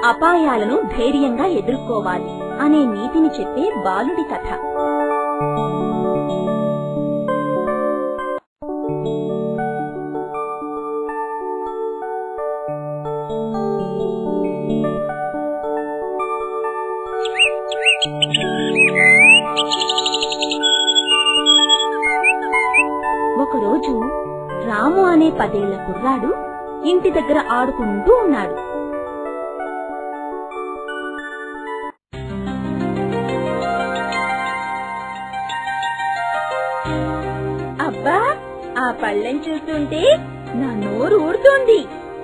అపాయాలను ధైర్యంగా ఎదుర్కోవాలి అనే నీతిని చెప్పే బాలుడి కథ. ఒకరోజు రాము అనే 10 ఏళ్ల కుర్రాడు ఇంటి దగ్గర ఆడుకుంటూ ఉన్నాడు. అబ్బా, ఆ పళ్ళని చూస్తుంటే నా నోరు ఊడుతోంది.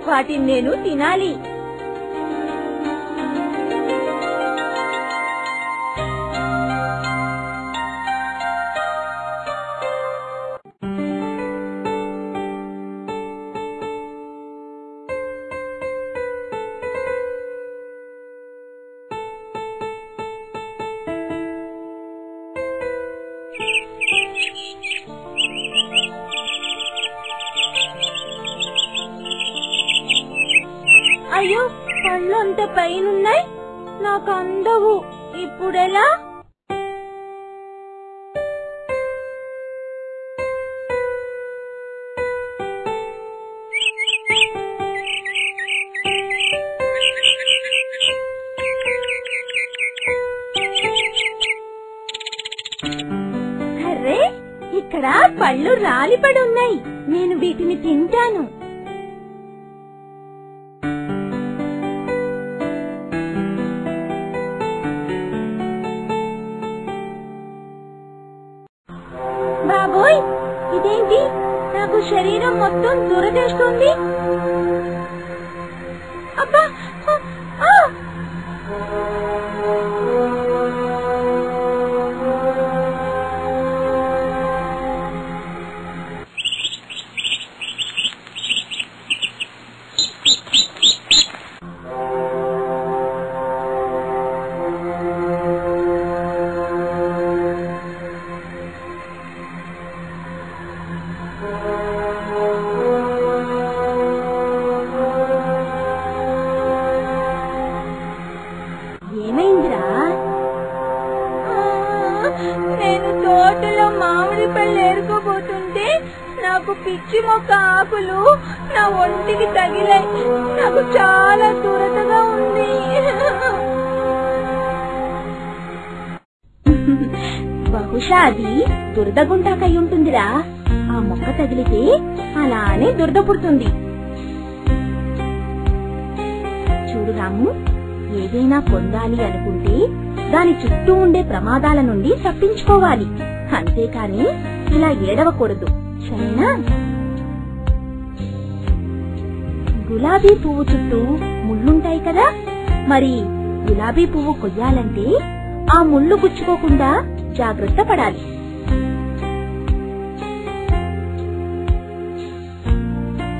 వాటిని నేను తినాలి. అయ్యో, పళ్ళు అంత పైనున్నాయి, నాకు అందవు. ఇప్పుడెలా? అరే, ఇక్కడ పళ్ళు రాలిపడి ఉన్నాయి. నేను వీటిని తింటాను. బాబోయ్, ఇదేంటి? నాకు శరీరం మొత్తం దురదేస్తుంది. అబ్బా, ఏమైందిరా? నేను తోటలో మామిడి పళ్ళు ఏరుకోబోతుంటే నాకు పిచ్చి మొక్క ఆకులు నా ఒంటికి తగిలాయి. నాకు చాలా దురదగా ఉంది. బహుశా అది దురదగుంటాకై ఉంటుందిరా. ఆ మొక్క తగిలితే అలానే దురద పుడుతుంది. చూడు రాము, ఏదైనా పొందాలి అనుకుంటే దాని చుట్టూ ఉండే ప్రమాదాల నుండి తప్పించుకోవాలి. అంతేకాని ఇలా ఏడవకూడదు, సరేనా? గులాబీ పువ్వు చుట్టూ ముళ్ళుంటాయి కదా, మరి గులాబీ పువ్వు కొయ్యాలంటే ఆ ముళ్ళు గుచ్చుకోకుండా జాగ్రత్త పడాలి.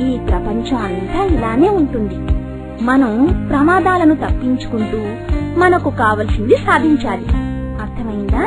ఈ ప్రపంచం అంతా ఇలానే ఉంటుంది. మనం ప్రమాదాలను తప్పించుకుంటూ మనకు కావలసింది సాధించాలి. అర్థమైందా?